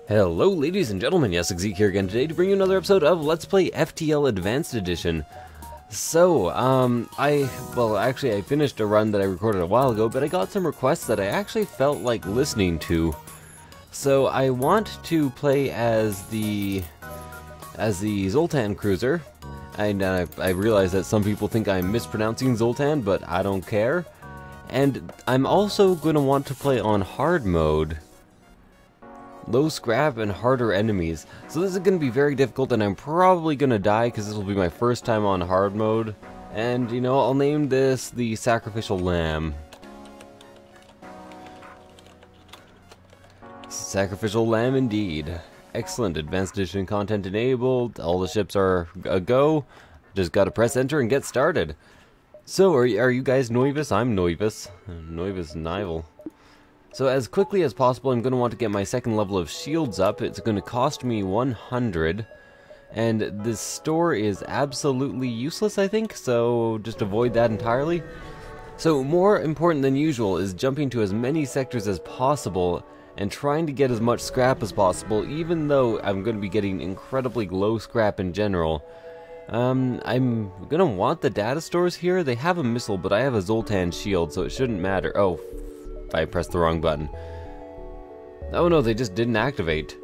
Hello ladies and gentlemen, Yessik Ziiq here again today to bring you another episode of Let's Play FTL Advanced Edition. So, I finished a run that I recorded a while ago, but I got some requests that I actually felt like listening to. So I want to play as the Zoltan cruiser, and I realize that some people think I'm mispronouncing Zoltan, but I don't care. And I'm also going to want to play on hard mode. Low scrap and harder enemies. So this is going to be very difficult, and I'm probably going to die because this will be my first time on hard mode. And, you know, I'll name this the Sacrificial Lamb. Sacrificial Lamb indeed. Excellent. Advanced Edition content enabled. All the ships are a go. Just gotta press enter and get started. So, are you guys Noivus? I'm Noivus. Noivus Nival. So as quickly as possible, I'm going to want to get my second level of shields up. It's going to cost me 100. And this store is absolutely useless, I think, so just avoid that entirely. So more important than usual is jumping to as many sectors as possible and trying to get as much scrap as possible, even though I'm going to be getting incredibly low scrap in general. I'm going to want the data stores here. They have a missile, but I have a Zoltan shield, so it shouldn't matter. Oh, I pressed the wrong button. Oh no, they just didn't activate.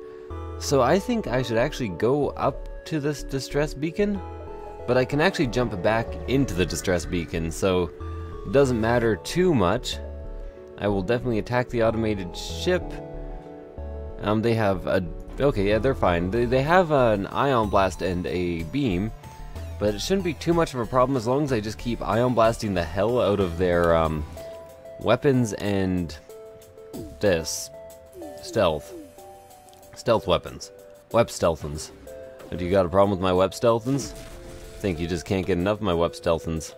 So I think I should actually go up to this distress beacon, but I can actually jump back into the distress beacon, so it doesn't matter too much. I will definitely attack the automated ship. They have a... okay, yeah, they're fine. They have an ion blast and a beam, but it shouldn't be too much of a problem as long as I just keep ion blasting the hell out of their, weapons and this stealth weapons, web stealthens. Do you got a problem with my web stealthens? Think you just can't get enough of my web stealthens.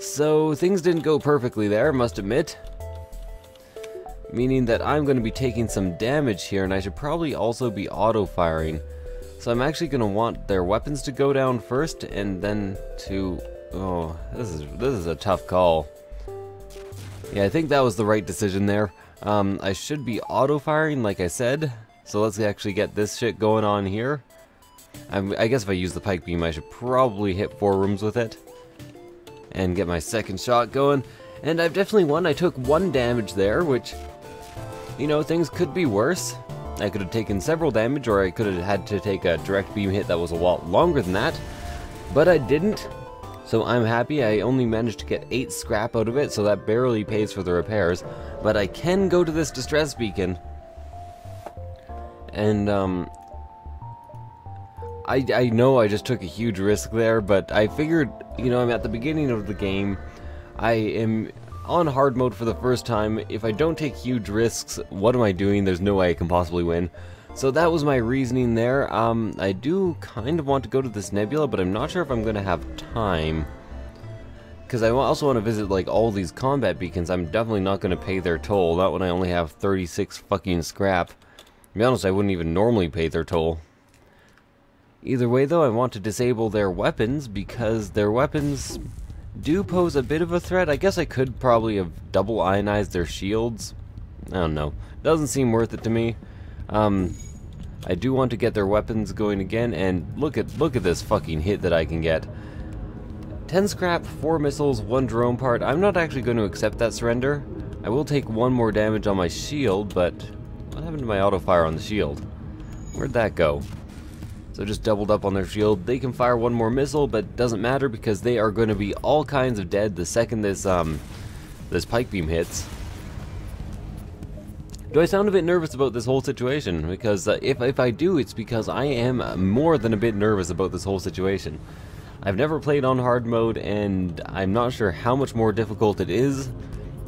So things didn't go perfectly there, must admit, meaning that I'm going to be taking some damage here, and I should probably also be auto firing. So I'm actually going to want their weapons to go down first, and then to... oh, this is a tough call. Yeah, I think that was the right decision there. I should be auto-firing, like I said. So let's actually get this shit going on here. I guess if I use the pike beam, I should probably hit 4 rooms with it. And get my second shot going. And I've definitely won. I took 1 damage there, which, you know, things could be worse. I could have taken several damage, or I could have had to take a direct beam hit that was a lot longer than that. But I didn't. So I'm happy. I only managed to get 8 scrap out of it, so that barely pays for the repairs. But I can go to this distress beacon. And, I know I just took a huge risk there, but I figured, you know, I'm at the beginning of the game. I am on hard mode for the first time. If I don't take huge risks, what am I doing? There's no way I can possibly win. So that was my reasoning there. I do kind of want to go to this nebula, but I'm not sure if I'm going to have time. Because I also want to visit, like, all these combat beacons. I'm definitely not going to pay their toll. Not when I only have 36 fucking scrap. To be honest, I wouldn't even normally pay their toll. Either way, though, I want to disable their weapons, because their weapons do pose a bit of a threat. I guess I could probably have double ionized their shields. I don't know. Doesn't seem worth it to me. I do want to get their weapons going again, and look at this fucking hit that I can get. 10 scrap, 4 missiles, 1 drone part. I'm not actually going to accept that surrender. I will take 1 more damage on my shield, but what happened to my auto fire on the shield? Where'd that go? So just doubled up on their shield. They can fire 1 more missile, but it doesn't matter because they are going to be all kinds of dead the second this pike beam hits. Do I sound a bit nervous about this whole situation? Because if I do, it's because I am more than a bit nervous about this whole situation. I've never played on hard mode, and I'm not sure how much more difficult it is,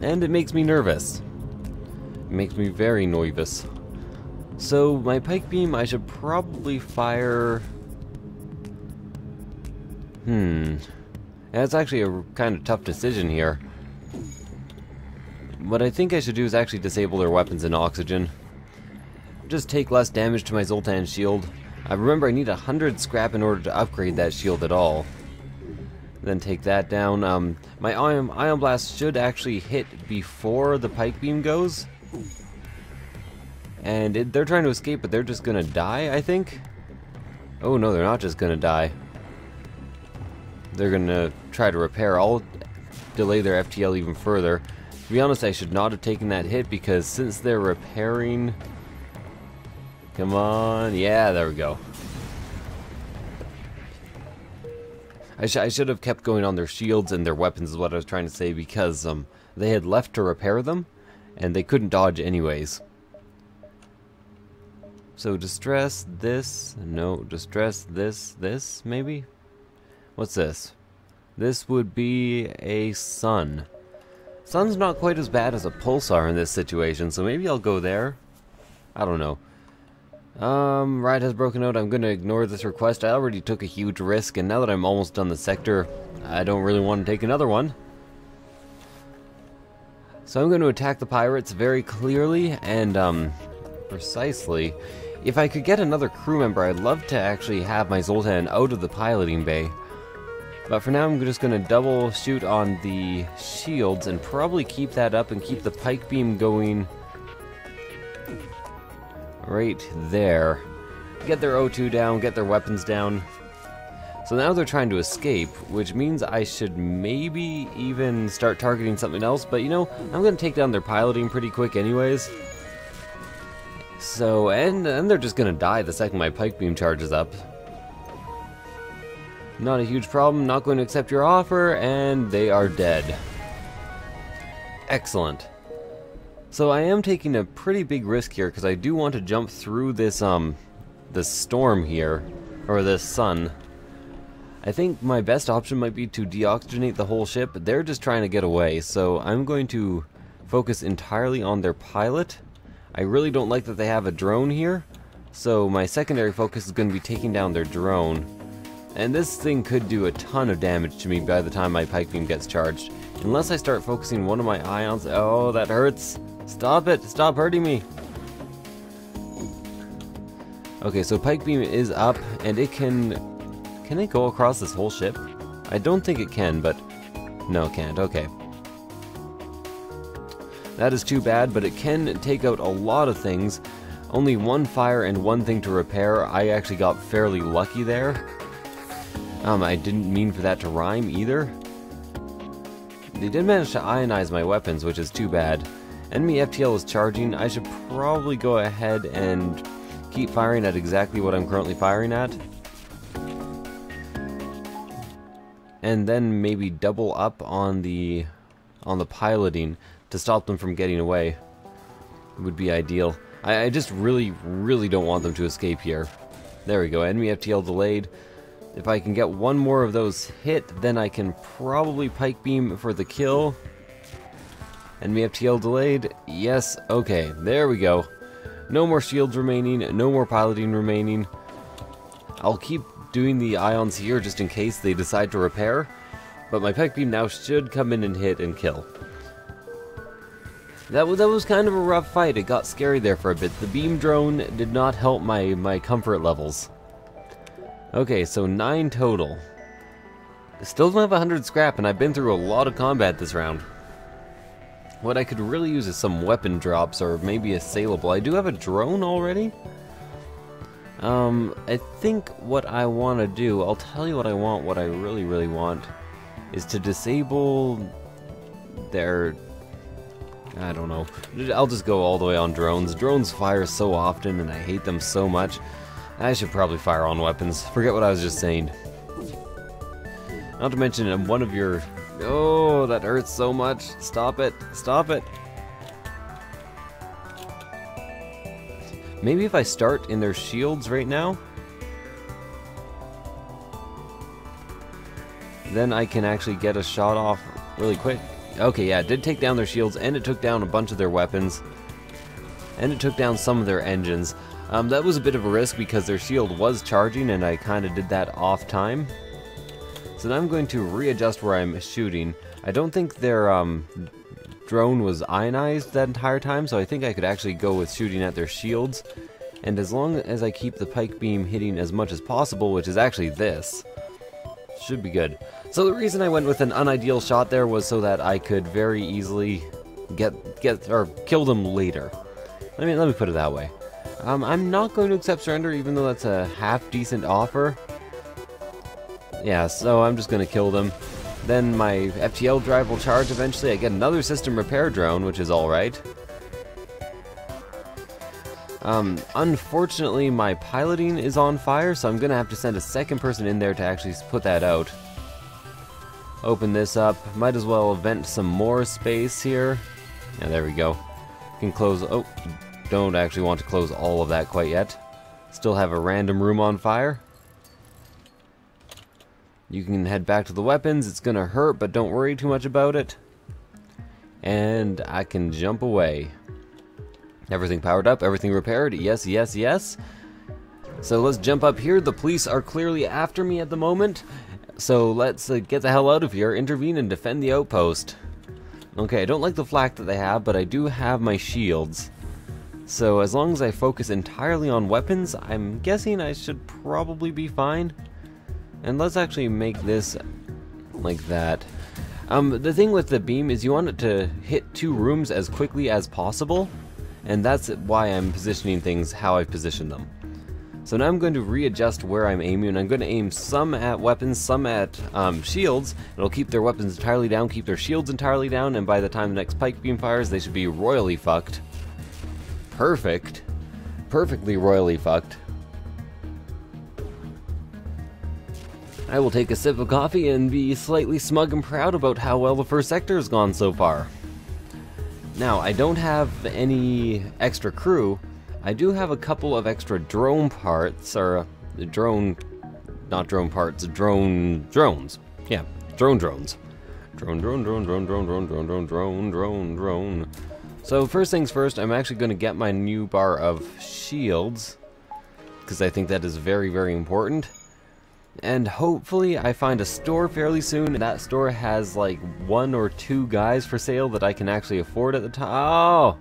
and it makes me nervous. It makes me very nervous. So my pike beam, I should probably fire... That's actually a kind of tough decision here. What I think I should do is actually disable their weapons and oxygen. Just take less damage to my Zoltan shield. Remember, I need 100 scrap in order to upgrade that shield at all. Then take that down. My ion blast should actually hit before the pike beam goes. And they're trying to escape, but they're just gonna die, I think? Oh no, they're not just gonna die. They're gonna try to repair. I'll delay their FTL even further. To be honest, I should not have taken that hit, because since they're repairing... Come on. Yeah, there we go. I should have kept going on their shields and their weapons is what I was trying to say, because they had left to repair them, and they couldn't dodge anyways. So distress this, no, distress this, maybe? What's this? This would be a sun. Sun's not quite as bad as a pulsar in this situation, so maybe I'll go there. I don't know. Ride has broken out. I'm going to ignore this request. I already took a huge risk, and now that I'm almost done the sector, I don't really want to take another one. So I'm going to attack the pirates very clearly and, precisely. If I could get another crew member, I'd love to actually have my Zoltan out of the piloting bay. But for now, I'm just going to double shoot on the shields and probably keep that up and keep the pike beam going right there. Get their O2 down, get their weapons down. So now they're trying to escape, which means I should maybe even start targeting something else. But you know, I'm going to take down their piloting pretty quick anyways. So, and they're just going to die the second my pike beam charges up. Not a huge problem, not going to accept your offer, and they are dead. Excellent. So I am taking a pretty big risk here, because I do want to jump through this, this storm here, or this sun. I think my best option might be to deoxygenate the whole ship, but they're just trying to get away, so I'm going to focus entirely on their pilot. I really don't like that they have a drone here, so my secondary focus is going to be taking down their drone. And this thing could do a ton of damage to me by the time my pike beam gets charged. Unless I start focusing one of my ions. Oh, that hurts. Stop it. Stop hurting me. Okay, so pike beam is up, and it can it go across this whole ship? I don't think it can, but no, it can't. Okay. That is too bad, but it can take out a lot of things. Only one fire and one thing to repair. I actually got fairly lucky there. I didn't mean for that to rhyme either. They did manage to ionize my weapons, which is too bad. Enemy FTL is charging. I should probably go ahead and keep firing at exactly what I'm currently firing at. And then maybe double up on the piloting to stop them from getting away. It would be ideal. I just really don't want them to escape here. There we go, enemy FTL delayed. If I can get one more of those hit, then I can probably pike beam for the kill. Enemy FTL delayed. Yes, okay, there we go. No more shields remaining, no more piloting remaining. I'll keep doing the ions here just in case they decide to repair. But my pike beam now should come in and hit and kill. That was kind of a rough fight. It got scary there for a bit. The beam drone did not help my comfort levels. Okay, so 9 total. Still don't have 100 scrap, and I've been through a lot of combat this round. What I could really use is some weapon drops, or maybe a sailable. I do have a drone already. I think what I want to do, I'll tell you what I want, what I really want, is to disable their... I don't know. I'll just go all the way on drones. Drones fire so often, and I hate them so much. I should probably fire on weapons. Forget what I was just saying. Not to mention, one of your... Oh, that hurts so much. Stop it. Stop it. Maybe if I start in their shields right now, then I can actually get a shot off really quick. Okay, yeah, it did take down their shields, and it took down a bunch of their weapons, and it took down some of their engines. That was a bit of a risk because their shield was charging, and I kind of did that off time. So now I'm going to readjust where I'm shooting. I don't think their drone was ionized that entire time, so I think I could actually go with shooting at their shields. And as long as I keep the pike beam hitting as much as possible, which is actually this, should be good. So the reason I went with an unideal shot there was so that I could very easily get or kill them later. Let me put it that way. I'm not going to accept surrender, even though that's a half-decent offer. Yeah, so I'm just going to kill them. Then my FTL drive will charge eventually. I get another system repair drone, which is alright. Unfortunately, my piloting is on fire, so I'm going to have to send a second person in there to actually put that out. Open this up. Might as well vent some more space here. Yeah, there we go. Can close... Oh, don't actually want to close all of that quite yet. Still have a random room on fire. You can head back to the weapons. It's going to hurt, but don't worry too much about it. And I can jump away. Everything powered up, everything repaired. Yes, yes, yes. So let's jump up here. The police are clearly after me at the moment. So let's get the hell out of here, intervene and defend the outpost. Okay, I don't like the flak that they have, but I do have my shields. So as long as I focus entirely on weapons, I'm guessing I should probably be fine. And let's actually make this like that. The thing with the beam is you want it to hit 2 rooms as quickly as possible. And that's why I'm positioning things how I've positioned them. So now I'm going to readjust where I'm aiming. I'm going to aim some at weapons, some at shields. It'll keep their weapons entirely down, keep their shields entirely down, and by the time the next pike beam fires, they should be royally fucked. Perfect. Perfectly royally fucked. I will take a sip of coffee and be slightly smug and proud about how well the first sector has gone so far. Now, I don't have any extra crew. I do have a couple of extra drone parts, or drones. Yeah, drones. Drone. So first things first, I'm actually going to get my new bar of shields, because I think that is very, very important. And hopefully I find a store fairly soon. That store has like 1 or 2 guys for sale that I can actually afford at the time. Oh!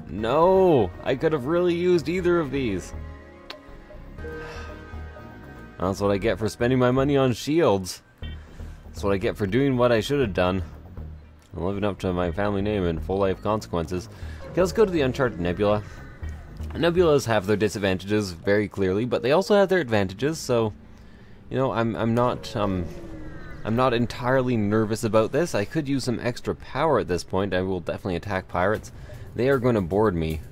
No! I could have really used either of these. That's what I get for spending my money on shields. That's what I get for doing what I should have done. I'm living up to my family name and full life consequences. Okay, let's go to the Uncharted Nebula. Nebulas have their disadvantages very clearly, but they also have their advantages, so... You know, I'm not entirely nervous about this. I could use some extra power at this point. I will definitely attack pirates. They are going to board me.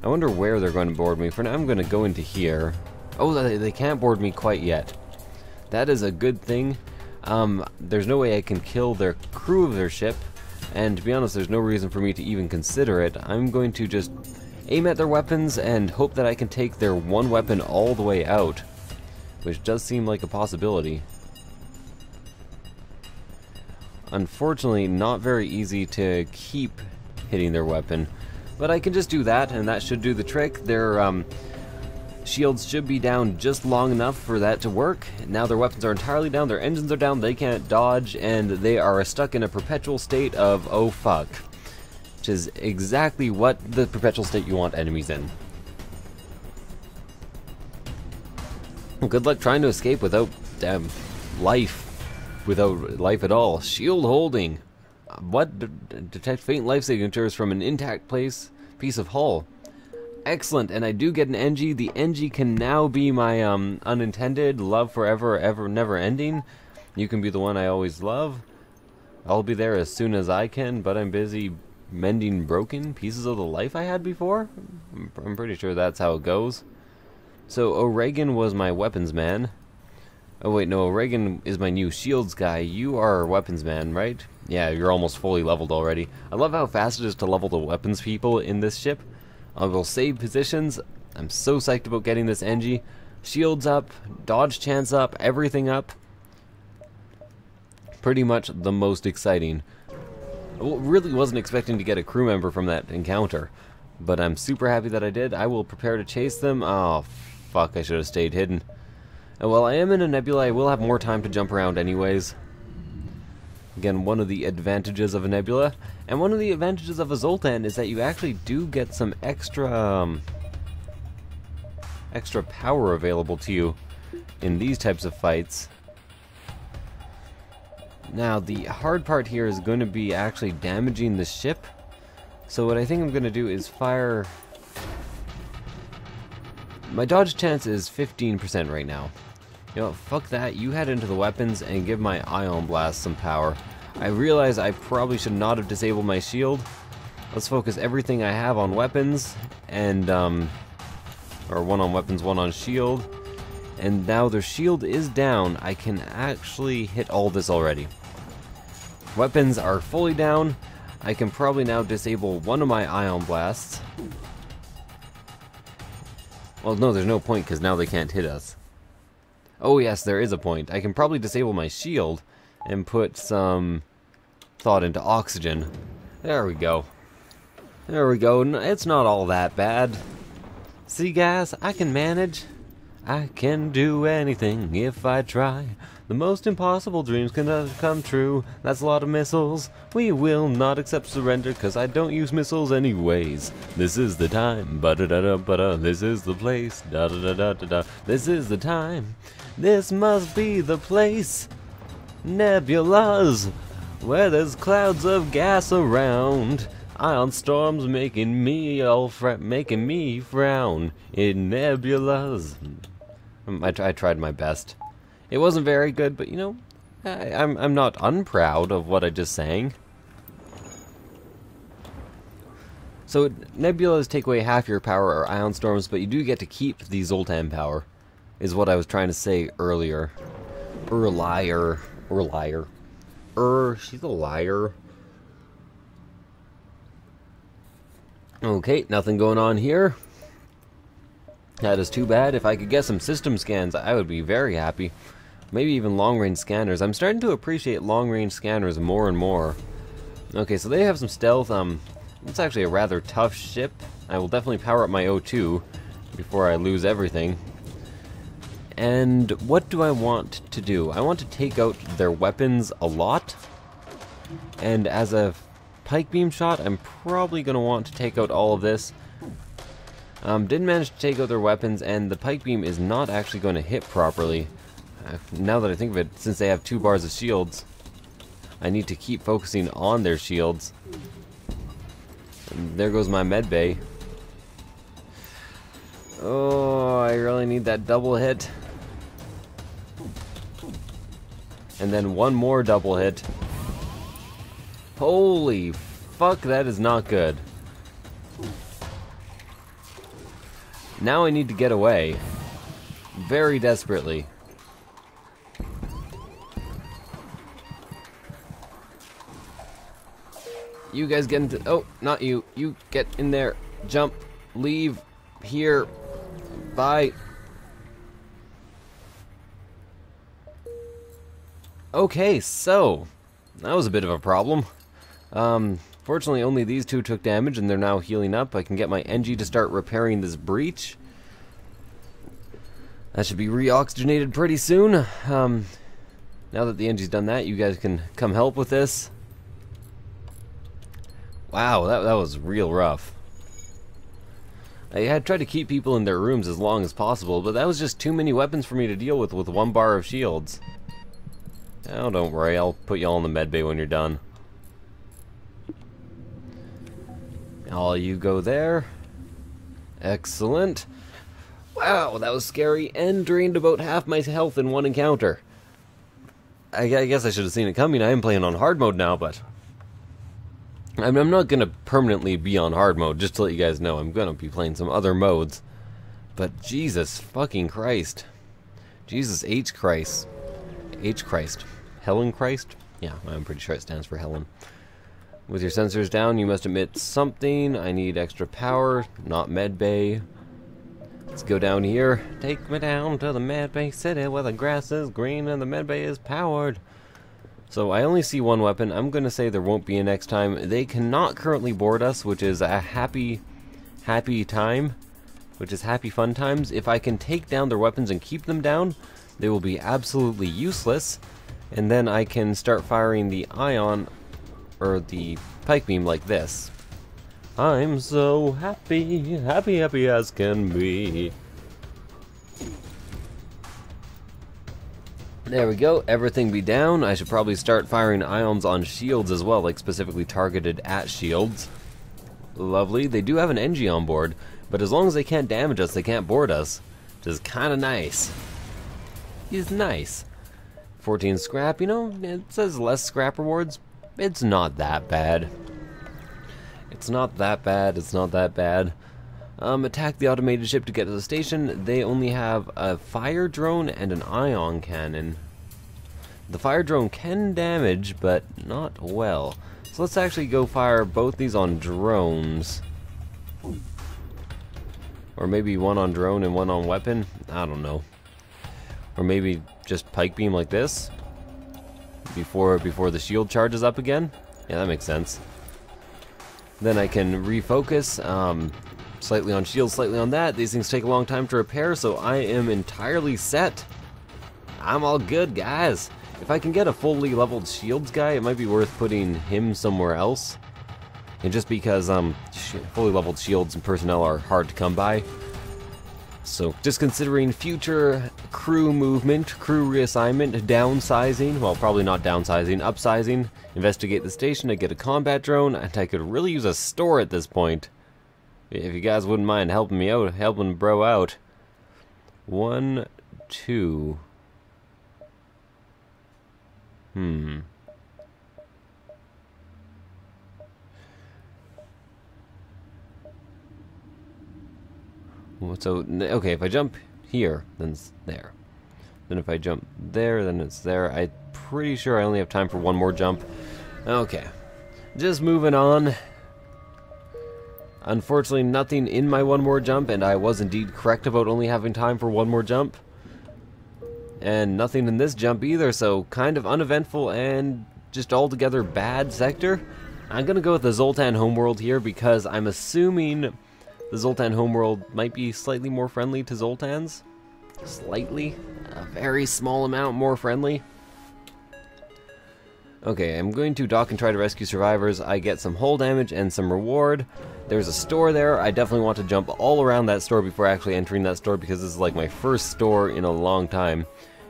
I wonder where they're going to board me. For now, I'm going to go into here. Oh, they can't board me quite yet. That is a good thing. There's no way I can kill their crew of their ship. And to be honest, there's no reason for me to even consider it. I'm going to just aim at their weapons and hope that I can take their one weapon all the way out. Which does seem like a possibility. Unfortunately, not very easy to keep hitting their weapon. But I can just do that, and that should do the trick. Their shields should be down just long enough for that to work. Now their weapons are entirely down, their engines are down, they can't dodge, and they are stuck in a perpetual state of oh fuck. Which is exactly what the perpetual state you want enemies in. Good luck trying to escape without life. Without life at all. Shield holding. What? Detect faint life signatures from an intact piece of hull. Excellent, and I do get an NG. The NG can now be my unintended love forever, ever, never ending. You can be the one I always love. I'll be there as soon as I can, but I'm busy mending broken pieces of the life I had before. I'm pretty sure that's how it goes. So O'Regan was my weapons man. Oh wait, no, O'Regan is my new shields guy. You are weapons man, right? Yeah, you're almost fully leveled already. I love how fast it is to level the weapons people in this ship. I will save positions. I'm so psyched about getting this NG. Shields up, dodge chance up, everything up. Pretty much the most exciting. I really wasn't expecting to get a crew member from that encounter, but I'm super happy that I did. I will prepare to chase them. Oh, fuck, I should have stayed hidden. And while I am in a nebula, I will have more time to jump around anyways. Again, one of the advantages of a nebula, and one of the advantages of a Zoltan is that you actually do get some extra power available to you in these types of fights. Now, the hard part here is going to be actually damaging the ship. So what I think I'm gonna do is fire... My dodge chance is 15% right now. You know, fuck that, you head into the weapons and give my Ion Blast some power. I realize I probably should not have disabled my shield. Let's focus everything I have on weapons, and, or one on weapons, one on shield. And now their shield is down, I can actually hit all this already. Weapons are fully down. I can probably now disable one of my Ion Blasts. Well, no, there's no point, because now they can't hit us. Oh yes, there is a point. I can probably disable my shield and put some thought into oxygen. There we go. There we go. It's not all that bad. See, guys, I can manage. I can do anything if I try. The most impossible dreams can come true. That's a lot of missiles. We will not accept surrender, cause I don't use missiles anyways. This is the time. Ba-da-da-da-ba-da. This is the place. Da-da-da-da-da-da. This is the time. This must be the place. Nebulas, where there's clouds of gas around. Ion storms making me frown. In nebulas. I tried my best. It wasn't very good, but you know, I'm not unproud of what I just sang. So nebulas take away half your power, or ion storms, but you do get to keep the Zoltan power, is what I was trying to say earlier. Liar. She's a liar. Okay, nothing going on here. That is too bad. If I could get some system scans, I would be very happy. Maybe even long-range scanners. I'm starting to appreciate long-range scanners more and more. Okay, so they have some stealth. It's actually a rather tough ship. I will definitely power up my O2 before I lose everything. And what do I want to do? I want to take out their weapons a lot. And as a pike beam shot, I'm probably going to want to take out all of this. Didn't manage to take out their weapons, and the pike beam is not actually going to hit properly. Now that I think of it, since they have 2 bars of shields, I need to keep focusing on their shields. And there goes my med bay. Oh, I really need that double hit. And then one more double hit. Holy fuck, that is not good. Now I need to get away. Very desperately. You guys get into... Oh, not you. You get in there. Jump. Leave. Here. Bye. Okay, so... that was a bit of a problem. Fortunately, only these 2 took damage, and they're now healing up. I can get my NG to start repairing this breach. That should be re-oxygenated pretty soon. Now that the NG's done that, you guys can come help with this. Wow, that was real rough. I had tried to keep people in their rooms as long as possible, but that was just too many weapons for me to deal with 1 bar of shields. Oh, don't worry, I'll put you all in the med bay when you're done. All you go there. Excellent. Wow, that was scary, and drained about half my health in 1 encounter. I guess I should have seen it coming. I am playing on hard mode now, but... I'm not going to permanently be on hard mode, just to let you guys know. I'm going to be playing some other modes. But Jesus fucking Christ. Jesus H. Christ. H. Christ. Helen Christ? Yeah, I'm pretty sure it stands for Helen. With your sensors down, you must emit something. I need extra power, not med bay. Let's go down here. Take me down to the med bay city where the grass is green and the med bay is powered. So I only see 1 weapon. I'm going to say there won't be a next time. They cannot currently board us, which is a happy time. Which is happy fun times. If I can take down their weapons and keep them down, they will be absolutely useless. And then I can start firing the ion, or the pike beam like this. I'm so happy, happy as can be. There we go, everything be down. I should probably start firing ions on shields as well, like specifically targeted at shields. Lovely. They do have an NG on board, but as long as they can't damage us, they can't board us. Which is kind of nice. It's nice. 14 scrap, you know, it says less scrap rewards. It's not that bad. It's not that bad, it's not that bad. Attack the automated ship to get to the station. They only have a fire drone and an ion cannon. The fire drone can damage, but not well. So let's actually go fire both these on drones. Or maybe one on drone and one on weapon. I don't know. Or maybe just pike beam like this. Before the shield charges up again. Yeah, that makes sense. Then I can refocus. Slightly on shield, slightly on that. These things take a long time to repair, so I am entirely set. I'm all good, guys. If I can get a fully leveled shields guy, it might be worth putting him somewhere else. And just because fully leveled shields and personnel are hard to come by. So just considering future crew movement, crew reassignment, downsizing, well probably not downsizing, upsizing, investigate the station to get a combat drone, and I could really use a store at this point. If you guys wouldn't mind helping me out, helping bro out. 1, 2. So, okay, if I jump here, then it's there. Then if I jump there, then it's there. I'm pretty sure I only have time for one more jump. Okay. Just moving on. Unfortunately, nothing in my one more jump, and I was indeed correct about only having time for one more jump. And nothing in this jump either, so kind of uneventful and just altogether bad sector. I'm gonna go with the Zoltan homeworld here because I'm assuming the Zoltan homeworld might be slightly more friendly to Zoltans. Slightly. A very small amount more friendly. Okay, I'm going to dock and try to rescue survivors. I get some hull damage and some reward. There's a store there. I definitely want to jump all around that store before actually entering that store because this is like my first store in a long time.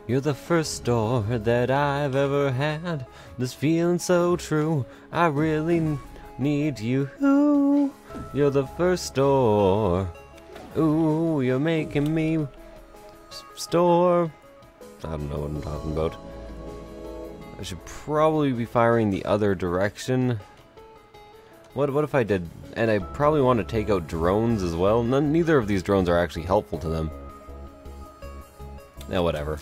You're the first store that I've ever had. This feeling so true. I really need you. Ooh, you're the first store. Ooh, you're making me store. I don't know what I'm talking about. I should probably be firing the other direction. What if I did? And I probably want to take out drones as well. Neither of these drones are actually helpful to them. Now, whatever.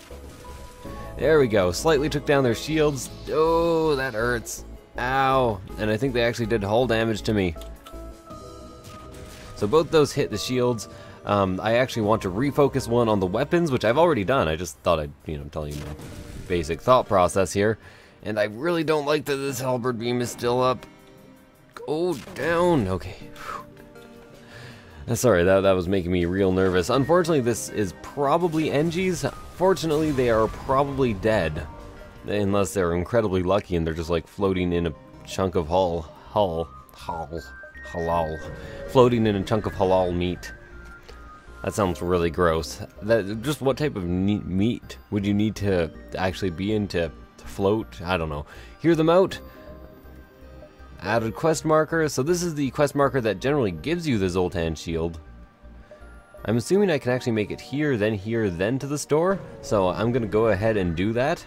There we go. Slightly took down their shields. Oh, that hurts. Ow. And I think they actually did hull damage to me. So both those hit the shields. I actually want to refocus one on the weapons, which I've already done. I just thought I'd, tell you my basic thought process here. And I really don't like that this halberd beam is still up. Go down. Okay. Sorry, that was making me real nervous. Unfortunately, this is probably NGs. Fortunately, they are probably dead. Unless they're incredibly lucky and they're just like floating in a chunk of halal. Floating in a chunk of halal meat. That sounds really gross. Just what type of meat would you need to actually be in to float? I don't know. Hear them out. Added quest marker. So this is the quest marker that generally gives you the Zoltan shield. I'm assuming I can actually make it here, then to the store. So I'm gonna go ahead and do that.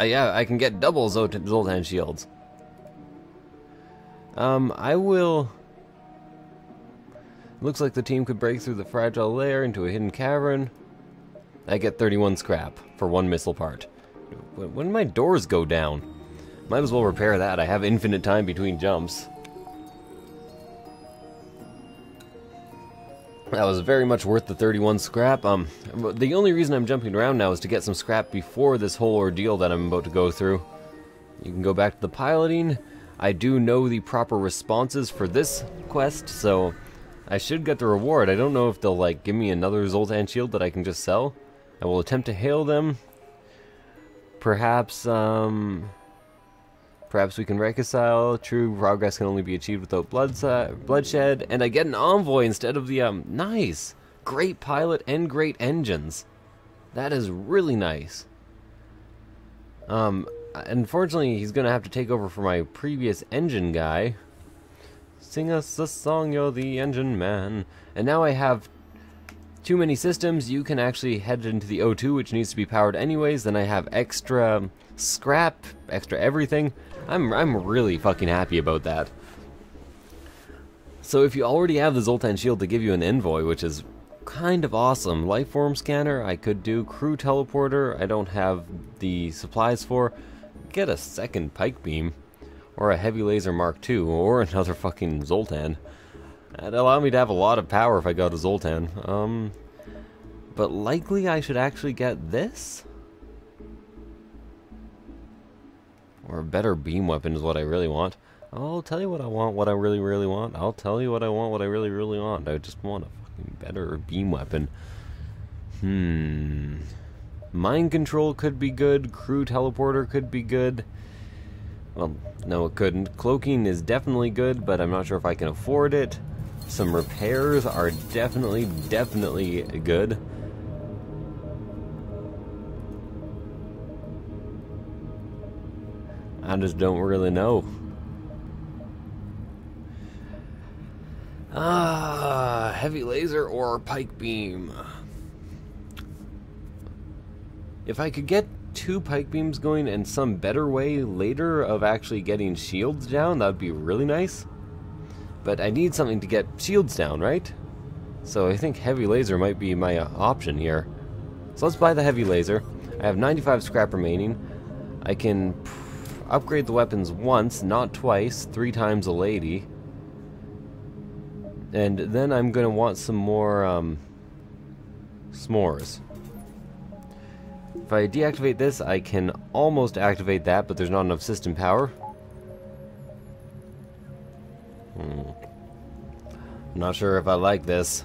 Yeah, I can get double Zoltan shields. I will. Looks like the team could break through the fragile layer into a hidden cavern. I get 31 scrap for one missile part. When my doors go down? Might as well repair that. I have infinite time between jumps. That was very much worth the 31 scrap. The only reason I'm jumping around now is to get some scrap before this whole ordeal that I'm about to go through. You can go back to the piloting. I do know the proper responses for this quest, so I should get the reward. I don't know if they'll like give me another Zoltan shield that I can just sell. I will attempt to hail them. Perhaps we can reconcile. True progress can only be achieved without bloodshed. And I get an envoy instead of the, nice. Great pilot and great engines. That is really nice. Unfortunately, he's going to have to take over for my previous engine guy. Sing us a song, you're the engine man. And now I have too many systems. You can actually head into the O2, which needs to be powered anyways. Then I have extra scrap, extra everything. I'm really fucking happy about that. So if you already have the Zoltan shield to give you an envoy, which is kind of awesome. Lifeform scanner I could do. Crew teleporter I don't have the supplies for. Get a second pike beam. Or a heavy laser Mark II. Or another fucking Zoltan. That'd allow me to have a lot of power if I got a Zoltan. But likely I should actually get this? Or a better beam weapon is what I really want. I'll tell you what I want, what I really, really want. I'll tell you what I want, what I really, really want. I just want a fucking better beam weapon. Mind control could be good. Crew teleporter could be good. Well, no it couldn't. Cloaking is definitely good, but I'm not sure if I can afford it. Some repairs are definitely good. I just don't really know. Heavy laser or pike beam. If I could get 2 pike beams going and some better way later of actually getting shields down, that would be really nice. But I need something to get shields down, right? So I think heavy laser might be my option here. So let's buy the heavy laser. I have 95 scrap remaining. I can upgrade the weapons once, not twice, 3 times a lady. And then I'm going to want some more s'mores. If I deactivate this, I can almost activate that, but there's not enough system power. I'm not sure if I like this.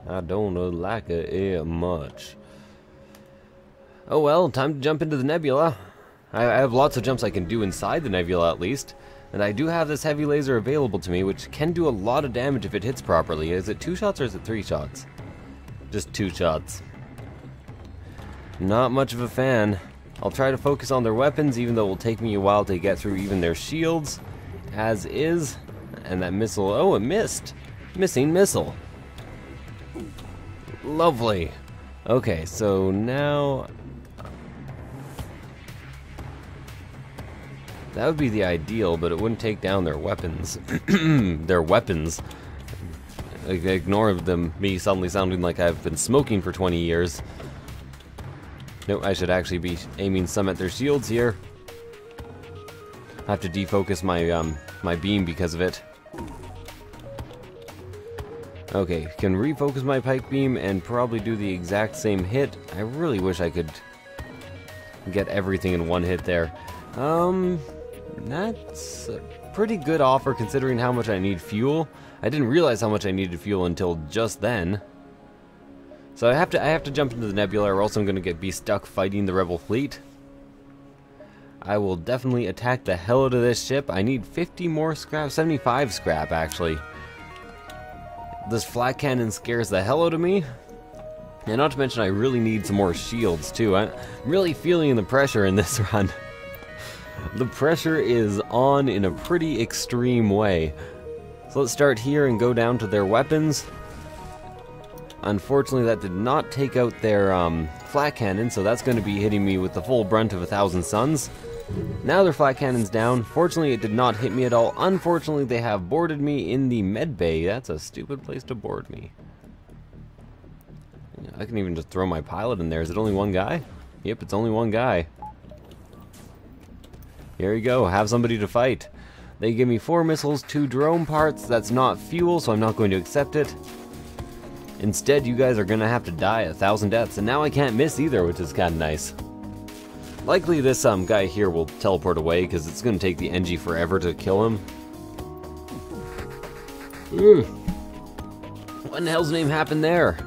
I don't like it much. Oh well, time to jump into the nebula. I have lots of jumps I can do inside the nebula at least. And I do have this heavy laser available to me, which can do a lot of damage if it hits properly. Is it 2 shots or is it 3 shots? Just 2 shots. Not much of a fan. I'll try to focus on their weapons, even though it will take me a while to get through even their shields. As is. And that missile, oh, it missed. Missing missile. Lovely. Okay, so now... that would be the ideal, but it wouldn't take down their weapons. Their weapons. Ignore me suddenly sounding like I've been smoking for 20 years. No, I should actually be aiming some at their shields here. I have to defocus my my beam because of it. Okay, can refocus my pike beam and probably do the exact same hit. I really wish I could get everything in one hit there. That's a pretty good offer considering how much I need fuel. I didn't realize how much I needed fuel until just then. So I have to jump into the nebula, or else I'm going to be stuck fighting the rebel fleet. I will definitely attack the hell out of this ship. I need 50 more scrap, 75 scrap actually. This flat cannon scares the hell out of me. And not to mention I really need some more shields too. I'm really feeling the pressure in this run. The pressure is on in a pretty extreme way. So let's start here and go down to their weapons. Unfortunately, that did not take out their flat cannon, so that's going to be hitting me with the full brunt of 1,000 suns. Now their flat cannon's down. Fortunately, it did not hit me at all. Unfortunately, they have boarded me in the med bay. That's a stupid place to board me. I can even just throw my pilot in there. Is it only one guy? Yep, it's only one guy. Here you go. Have somebody to fight. They give me 4 missiles, 2 drone parts. That's not fuel, so I'm not going to accept it. Instead, you guys are going to have to die 1,000 deaths. And now I can't miss either, which is kind of nice. Likely this guy here will teleport away, because it's going to take the NG forever to kill him. What in the hell's name happened there?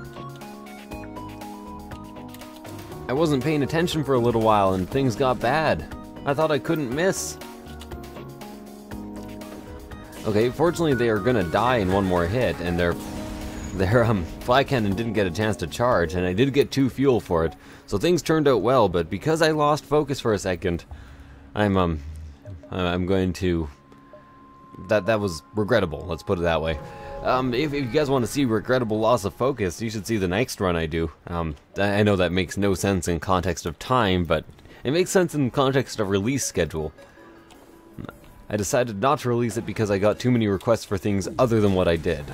I wasn't paying attention for a little while, and things got bad. I thought I couldn't miss. Okay, fortunately they are gonna die in one more hit, and their flat cannon didn't get a chance to charge, and I did get 2 fuel for it, so things turned out well. But because I lost focus for a second, I'm going to that was regrettable, let's put it that way. If you guys want to see regrettable loss of focus, you should see the next run I do. I know that makes no sense in context of time, but it makes sense in context of release schedule. I decided not to release it because I got too many requests for things other than what I did.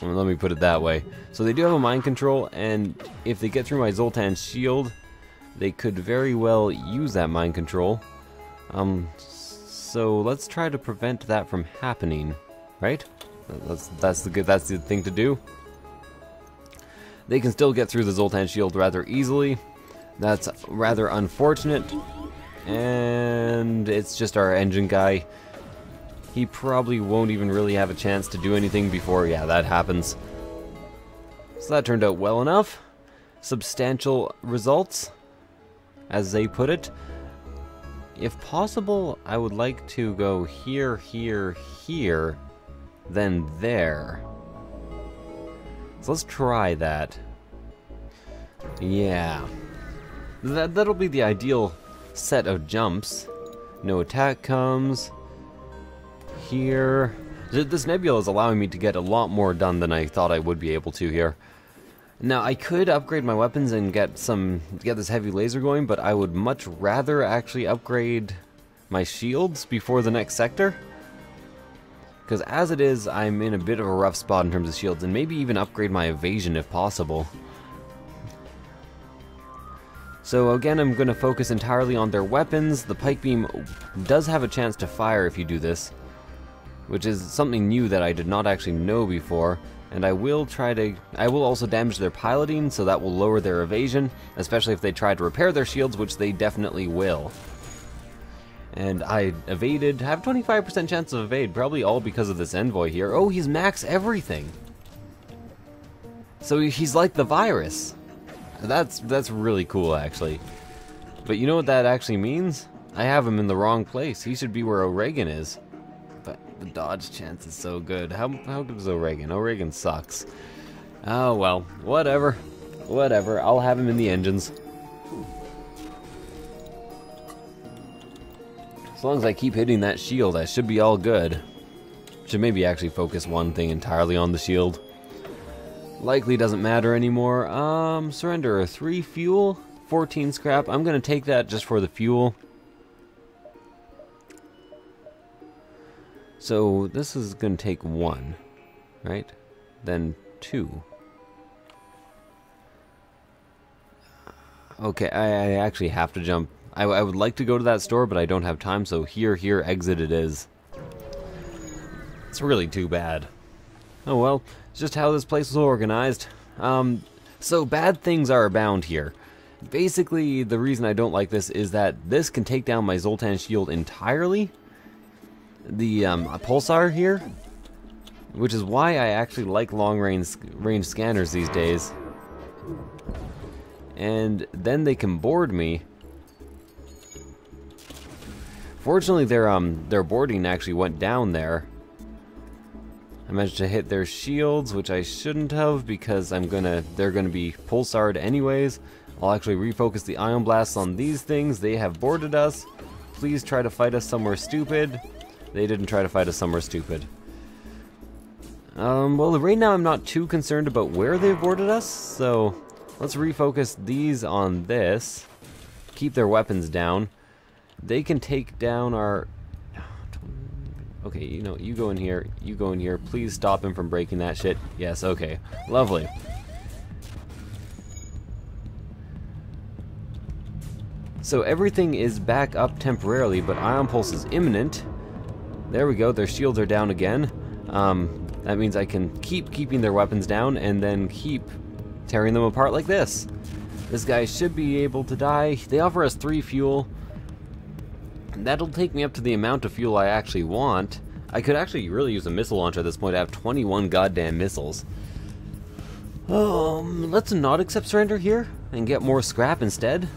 Well, let me put it that way. So they do have a mind control, and if they get through my Zoltan shield, they could very well use that mind control. So let's try to prevent that from happening, right? That's the thing to do. They can still get through the Zoltan shield rather easily. That's rather unfortunate. And it's just our engine guy. He probably won't even really have a chance to do anything before, yeah, that happens. So that turned out well enough. Substantial results, as they put it. If possible, I would like to go here, here, here, then there. So let's try that. Yeah. That'll be the ideal set of jumps. No attack comes. Here. This nebula is allowing me to get a lot more done than I thought I would be able to here. Now, I could upgrade my weapons and get this heavy laser going, but I would much rather actually upgrade my shields before the next sector. Because as it is, I'm in a bit of a rough spot in terms of shields, and maybe even upgrade my evasion if possible. So again, I'm going to focus entirely on their weapons. The pike beam does have a chance to fire if you do this, which is something new that I did not actually know before. And I will also damage their piloting, so that will lower their evasion, especially if they try to repair their shields, which they definitely will. And I evaded, have 25% chance of evade, probably all because of this envoy here. Oh, he's max everything. So he's like the virus. That's really cool, actually. But you know what that actually means? I have him in the wrong place. He should be where O'Regan is. But the dodge chance is so good. How good is O'Regan? O'Regan sucks. Oh well, whatever. Whatever, I'll have him in the engines. As long as I keep hitting that shield, I should be all good. Should maybe actually focus one thing entirely on the shield. Likely doesn't matter anymore. Surrender 3 fuel, 14 scrap. I'm gonna take that just for the fuel. So this is gonna take 1, right? Then 2. Okay, I actually have to jump. I would like to go to that store, but I don't have time, so here, exit it is. It's really too bad. Oh well, it's just how this place was organized. So bad things are abound here. Basically, the reason I don't like this is that this can take down my Zoltan shield entirely. The pulsar here, which is why I actually like long-range scanners these days. And then they can board me. Fortunately, their boarding actually went down there. I managed to hit their shields, which I shouldn't have because they're gonna be pulsared anyways. I'll actually refocus the ion blasts on these things. They have boarded us. Please try to fight us somewhere stupid. They didn't try to fight us somewhere stupid. Well, right now I'm not too concerned about where they've boarded us, so let's refocus these on this. Keep their weapons down. They can take down our... Okay, you know, you go in here, you go in here. Please stop him from breaking that shit. Yes, okay. Lovely. So everything is back up temporarily, but Ion Pulse is imminent. There we go, their shields are down again. That means I can keep keeping their weapons down and then keep tearing them apart like this. This guy should be able to die. They offer us 3 fuel. That'll take me up to the amount of fuel I actually want. I could actually really use a missile launcher at this point. I have 21 goddamn missiles. Let's not accept surrender here and get more scrap instead.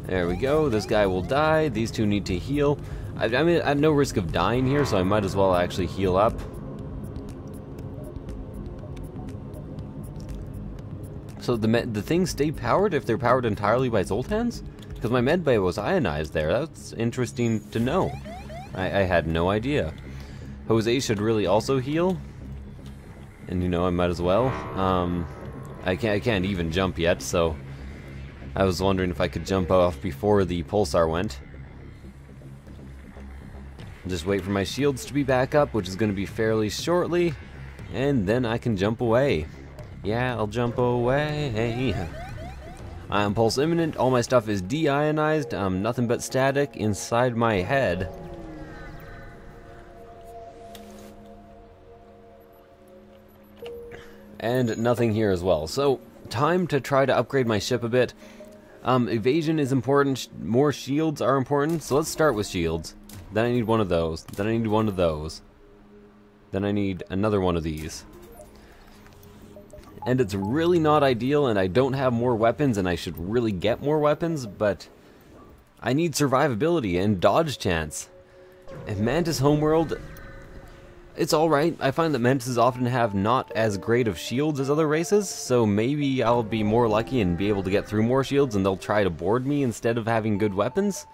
There we go. This guy will die. These two need to heal. I mean, I have no risk of dying here, so I might as well actually heal up. So the things stay powered if they're powered entirely by Zoltans? Because my med bay was ionized there. That's interesting to know. I had no idea. Jose should really also heal. And you know, I might as well. I can't even jump yet, so I was wondering if I could jump off before the pulsar went. Just wait for my shields to be back up, which is going to be fairly shortly, and then I can jump away. Yeah, I'll jump away. I'm pulse imminent. All my stuff is deionized. Nothing but static inside my head. And nothing here as well. So, time to try to upgrade my ship a bit. Evasion is important. More shields are important. So let's start with shields. Then I need one of those. Then I need one of those. Then I need another one of these. And it's really not ideal, and I don't have more weapons, and I should really get more weapons, but I need survivability and dodge chance. And Mantis Homeworld, it's alright. I find that Mantises often have not as great of shields as other races, so maybe I'll be more lucky and be able to get through more shields, and they'll try to board me instead of having good weapons.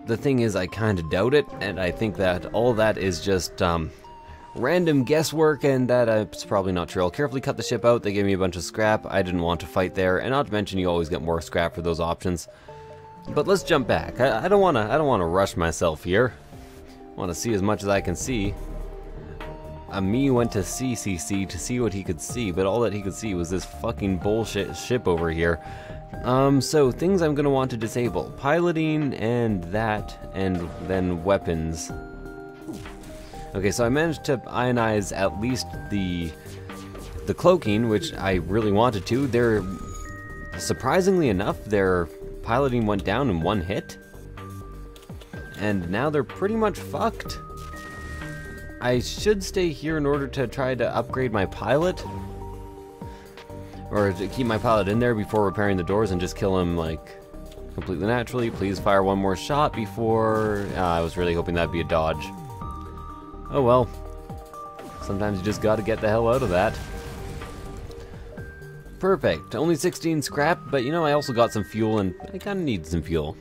The thing is, I kind of doubt it, and I think that all that is just random guesswork, and that it's probably not true. I'll carefully cut the ship out. They gave me a bunch of scrap. I didn't want to fight there, and not to mention you always get more scrap for those options. But let's jump back. I don't want to rush myself here. I want to see as much as I can see. Me went to CCC to see what he could see, but all that he could see was this fucking bullshit ship over here. So things I'm gonna want to disable: piloting and that, and then weapons. Okay, so I managed to ionize at least the cloaking, which I really wanted to. They're, surprisingly enough, their piloting went down in one hit, and now they're pretty much fucked. I should stay here in order to try to upgrade my pilot, or to keep my pilot in there before repairing the doors and just kill him, like, completely naturally. Please fire one more shot before... I was really hoping that'd be a dodge. Oh well. Sometimes you just gotta get the hell out of that. Perfect. Only 16 scrap, but you know, I also got some fuel, and I kinda need some fuel.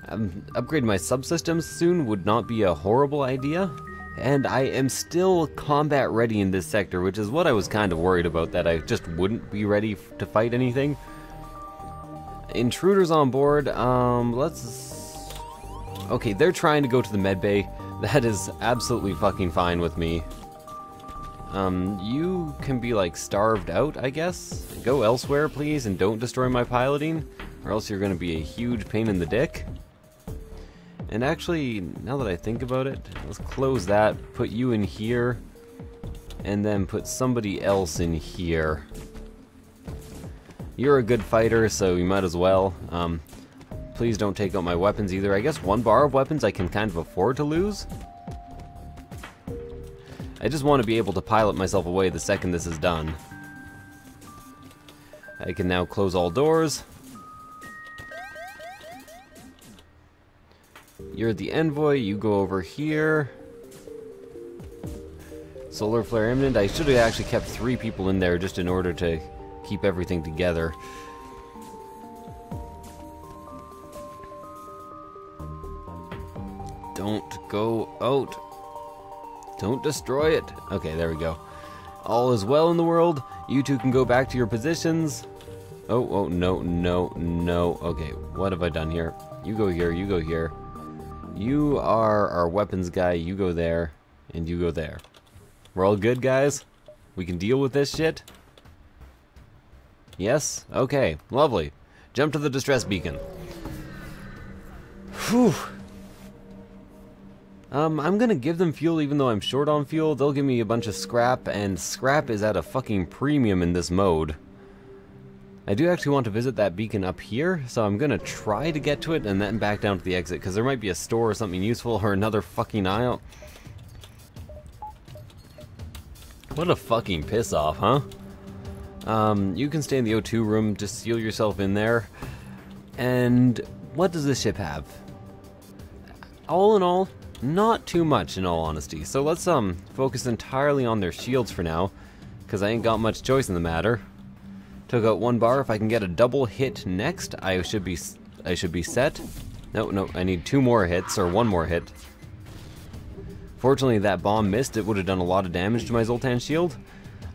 Upgrading my subsystems soon would not be a horrible idea. And I am still combat ready in this sector, which is what I was kind of worried about, that I just wouldn't be ready to fight anything. Intruders on board, let's... Okay, they're trying to go to the medbay. That is absolutely fucking fine with me. You can be, like, starved out, I guess? Go elsewhere, please, and don't destroy my piloting, or else you're gonna be a huge pain in the dick. And actually, now that I think about it, let's close that, put you in here, and then put somebody else in here. You're a good fighter, so you might as well. Please don't take out my weapons either. I guess 1 bar of weapons I can kind of afford to lose. I just want to be able to pilot myself away the second this is done. I can now close all doors. You're the envoy, you go over here. Solar flare imminent. I should have actually kept 3 people in there just in order to keep everything together. Don't go out. Don't destroy it. Okay, there we go. All is well in the world. You two can go back to your positions. Oh, no, no, no. Okay, what have I done here? You go here, you go here. You are our weapons guy, you go there, and you go there. We're all good, guys? We can deal with this shit? Yes? Okay, lovely. Jump to the distress beacon. Whew. I'm gonna give them fuel even though I'm short on fuel. They'll give me a bunch of scrap, and scrap is at a fucking premium in this mode. I do actually want to visit that beacon up here, so I'm gonna try to get to it and then back down to the exit, because there might be a store or something useful, or another fucking aisle. What a fucking piss off, huh? You can stay in the O2 room, just seal yourself in there. And what does this ship have? All in all, not too much in all honesty. So let's focus entirely on their shields for now, because I ain't got much choice in the matter. Took out 1 bar. If I can get a double hit next, I should be set. No, I need 2 more hits, or 1 more hit. Fortunately, that bomb missed. It would have done a lot of damage to my Zoltan shield.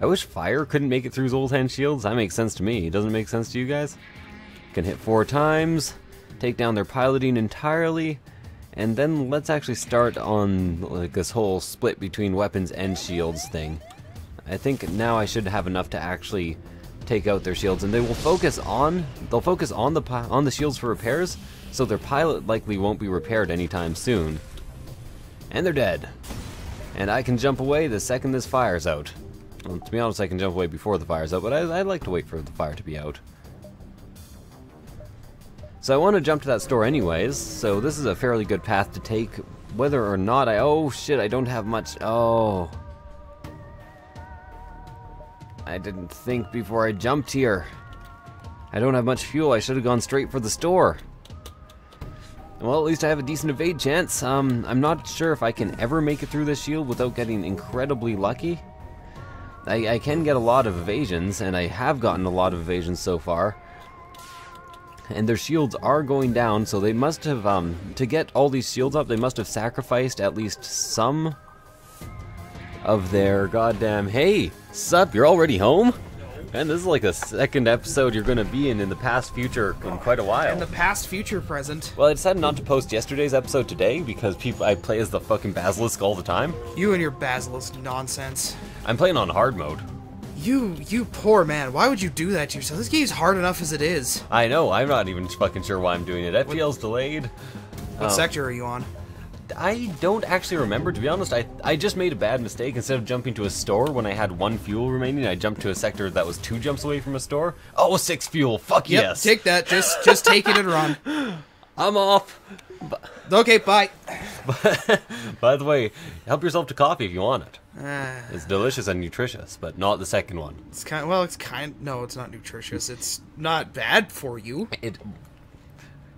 I wish fire couldn't make it through Zoltan shields. That makes sense to me. Doesn't it make sense to you guys? Can hit 4 times, take down their piloting entirely, and then let's actually start on like this whole split between weapons and shields thing. I think now I should have enough to actually take out their shields, and they will focus on the shields for repairs, so their pilot likely won't be repaired anytime soon. And they're dead. And I can jump away the second this fire's out. Well, to be honest, I can jump away before the fire's out, but I'd like to wait for the fire to be out. So I want to jump to that store anyways, so this is a fairly good path to take, whether or not oh shit, I don't have much. Oh. I didn't think before I jumped here. I don't have much fuel. I should have gone straight for the store. Well, at least I have a decent evade chance. I'm not sure if I can ever make it through this shield without getting incredibly lucky. I can get a lot of evasions, and I have gotten a lot of evasions so far. And their shields are going down, so they must have, to get all these shields up, they must have sacrificed at least some of their goddamn... Hey, sup, you're already home? And this is like the second episode you're gonna be in the past, future, in quite a while. In the past, future, present. Well, I decided not to post yesterday's episode today because I play as the fucking Basilisk all the time. You and your Basilisk nonsense. I'm playing on hard mode. You poor man. Why would you do that to yourself? This game's hard enough as it is. I know, I'm not even fucking sure why I'm doing it. FTL's delayed. What sector are you on? I don't actually remember, to be honest. I just made a bad mistake. Instead of jumping to a store when I had 1 fuel remaining, I jumped to a sector that was 2 jumps away from a store. Oh, 6 fuel. Fuck yep, yes. Take that. Just take it and run. I'm off. Okay, bye. By the way, help yourself to coffee if you want it. It's delicious and nutritious, but not the second one. No, it's not nutritious. It's not bad for you.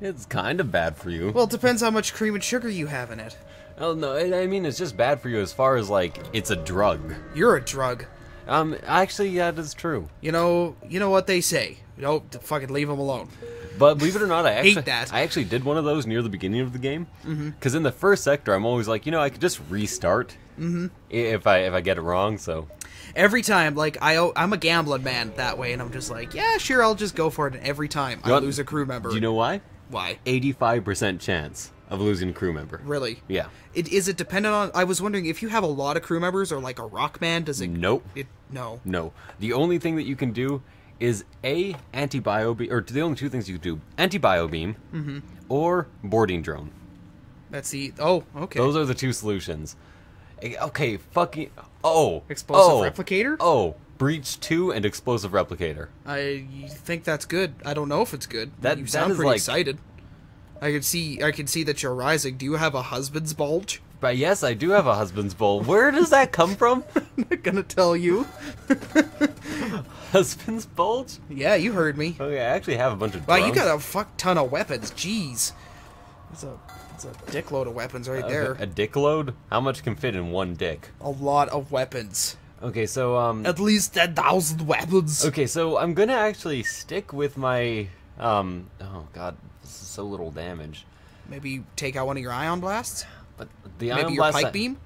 It's kind of bad for you. Well, it depends how much cream and sugar you have in it. Oh, no, I mean, it's just bad for you as far as, like, it's a drug. You're a drug. Actually, yeah, it is true. You know what they say. Fucking leave them alone. But believe it or not, I actually did one of those near the beginning of the game. Because in the first sector, I'm always like, I could just restart if I get it wrong. So every time, like I'm a gambling man that way, and I'm just like, yeah, sure, I'll just go for it. And every time I lose a crew member. Do you know why? Why? 85% chance of losing a crew member. Really? Yeah. Is it dependent on? I was wondering if you have a lot of crew members or like a rock band. Does it? Nope. No. No. The only thing that you can do is anti-bio beam, or the only 2 things you can do: anti-bio beam or boarding drone. That's the. Oh, okay. Those are the 2 solutions. Okay, fucking. Explosive replicator. Oh, breach 2 and explosive replicator. I think that's good. I don't know if it's good. You sound is pretty like, excited. I can see that you're rising. Do you have a husband's bulge? But yes, I do have a husband's bowl. Where does that come from? I'm not gonna tell you. Husband's bulge? Yeah, you heard me. Okay, I actually have a bunch of Wow, drums. you got a fuck ton of weapons. Jeez. It's a dickload of weapons right there. A dick load? How much can fit in 1 dick? A lot of weapons. Okay, so at least 10,000 weapons. Okay, so I'm gonna actually stick with my oh god, this is so little damage. Maybe take out one of your ion blasts? But the maybe ion your blast pike beam?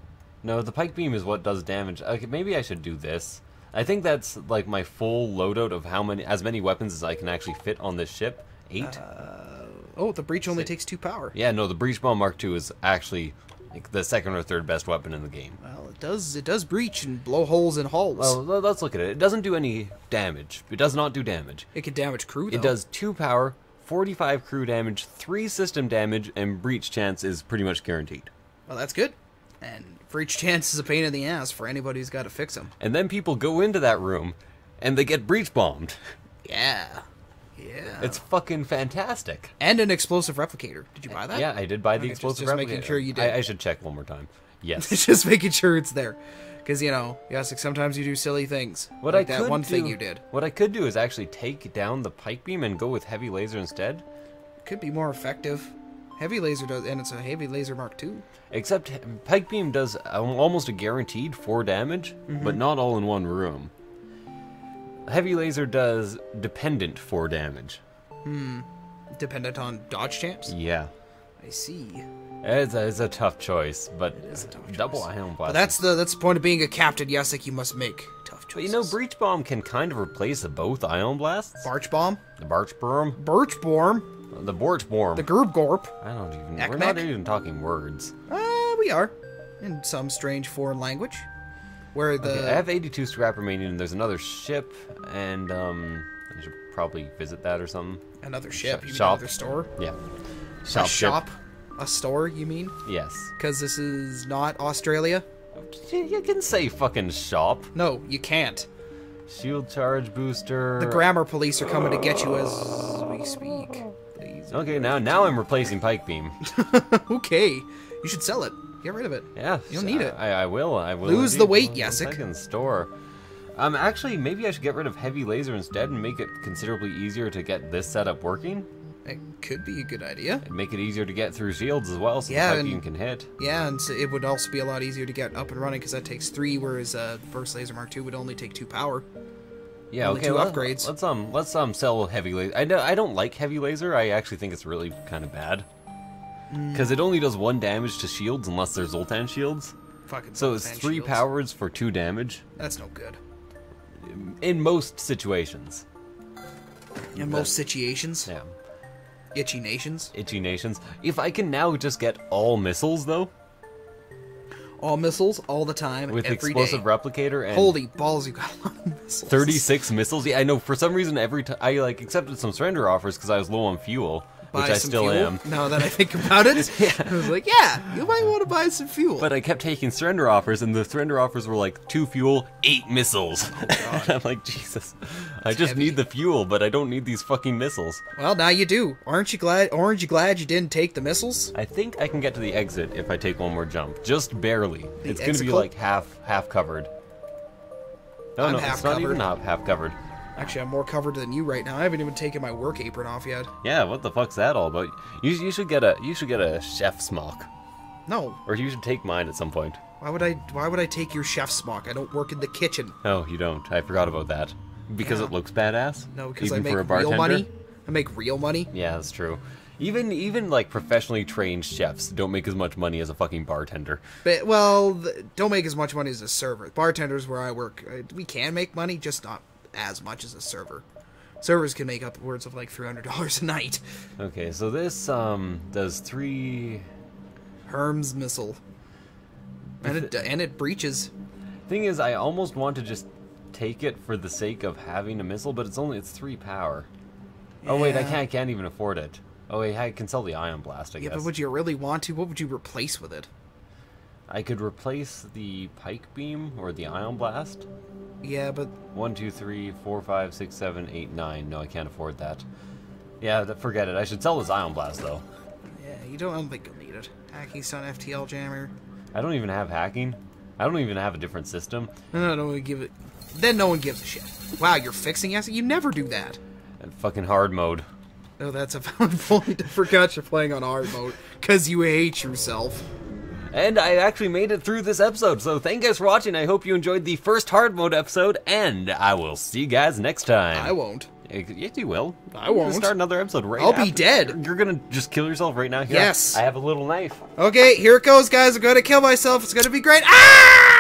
No, the pike beam is what does damage. Okay, maybe I should do this. I think that's like my full loadout of as many weapons as I can actually fit on this ship. 8? Oh, the breach only takes 2 power. Yeah, no, the breach bomb Mark II is actually like the 2nd or 3rd best weapon in the game. Well, it does breach and blow holes in hulls. Well, let's look at it. It doesn't do any damage. It does not do damage. It can damage crew, though. It does 2 power, 45 crew damage, 3 system damage, and breach chance is pretty much guaranteed. Well, that's good. And breach chance is a pain in the ass for anybody who's got to fix them. And then people go into that room, and they get breach bombed. Yeah. Yeah. It's fucking fantastic. And an explosive replicator. Did you buy that? Yeah, I did buy the explosive replicator. Just making sure you did. I should check one more time. Yes. Just making sure it's there. Because, Yessik, sometimes you do silly things. What like that one thing you did. What I could do is actually take down the pike beam and go with heavy laser instead. Could be more effective. Heavy laser does, and it's a heavy laser Mark II. Except pike beam does almost a guaranteed 4 damage, but not all in one room. Heavy laser does dependent 4 damage. Dependent on dodge champs? Yeah. I see. It's a tough choice, but It is a tough double choice. ion blast. But that's the point of being a captain, Yessik. You must make tough choices. But you know, breach bomb can kind of replace both ion blasts. Barch bomb, The Barch Bomb, birch borm, the Borch Bomb. the gerb gorp. I don't even. Ek We're not mek? even talking words. We are in some strange foreign language, where the Okay, I have 82 scrap remaining, and there's another ship, and I should probably visit that or something. another ship. You mean Shop. another store? Yeah. A Ship. shop? A store? You mean? Yes. Because this is not Australia? You can say fucking shop. No, you can't. Shield charge booster. The grammar police are coming to get you as we speak. Please. Okay, now I'm replacing pike beam. Okay, you should sell it. Get rid of it. Yeah. You don't need it. I will. I will. Lose indeed. the weight, One Yessik. second, store. Actually, maybe I should get rid of heavy laser instead and make it considerably easier to get this setup working. It could be a good idea. And make it easier to get through shields as well, so Yeah, the pike and- beam can hit. Yeah, and so it would also be a lot easier to get up and running because that takes 3, whereas Burst Laser Mark II would only take 2 power. Yeah, Only okay. 2 Let's upgrades. let's sell heavy laser. I don't like heavy laser. I actually think it's really kind of bad because it only does 1 damage to shields unless they're Zoltan shields. Fucking So it's Zoltan 3 shields. powers for 2 damage That's no good. in most situations. In most situations. Yeah, Itchy nations. itchy nations. If I can now just get all missiles though, All missiles, all the time, with every explosive day. replicator and Holy balls, you got a lot of missiles. 36 missiles. Yeah, I know. For some reason, every time I accepted some surrender offers because I was low on fuel, Buy which I some still fuel? am. Now that I think about it, I was like, yeah, you might want to buy some fuel. But I kept taking surrender offers, and the surrender offers were like 2 fuel, 8 missiles. And I'm like, Jesus, I just heavy. need the fuel, but I don't need these fucking missiles. Well, now you do. Aren't you glad you didn't take the missiles? I think I can get to the exit if I take one more jump, just barely. It's gonna be exicle? like half covered. No, I'm no, half it's not even covered. half covered. Actually, I'm more covered than you right now. I haven't even taken my work apron off yet. Yeah, what the fuck's that all about? You should get a chef smock, No. or you should take mine at some point. Why would I take your chef smock? I don't work in the kitchen. Oh, you don't. I forgot about that. Because Yeah. it looks badass. No, because I even make for a real bartender. money. I make real money. Yeah, that's true. Even like professionally trained chefs don't make as much money as a fucking bartender. But, well, don't make as much money as a server. Bartenders where I work, we can make money, just not as much as a server. Servers can make upwards of like $300 a night. Okay, so this does 3. Herm's missile. And it breaches. Thing is, I almost want to just take it for the sake of having a missile, but it's 3 power. Oh wait, Yeah. I can't even afford it. Oh wait, I can sell the ion blast, I Yeah, guess. but would you really want to? What would you replace with it? I could replace the pike beam or the ion blast. Yeah, but 1, 2, 3, 4, 5, 6, 7, 8, 9. No, I can't afford that. Yeah, forget it. I should sell this ion blast though. yeah, I don't think you'll need it. Hacking Stun FTL jammer. I don't even have hacking. I don't even have a different system. No, no one give it. Then no one gives a shit. Wow, you're fixing Yessik? You never do that. And fucking hard mode. Oh, that's a valid point. I forgot you're playing on hard mode. Because you hate yourself. And I actually made it through this episode, so thank you guys for watching. I hope you enjoyed the first hard mode episode, and I will see you guys next time. I won't. Yes, you will. I won't. Start another episode right I'll be after. dead. You're gonna just kill yourself right now? Here, Yes. I have a little knife. Okay, here it goes, guys. I'm gonna kill myself. It's gonna be great. Ah!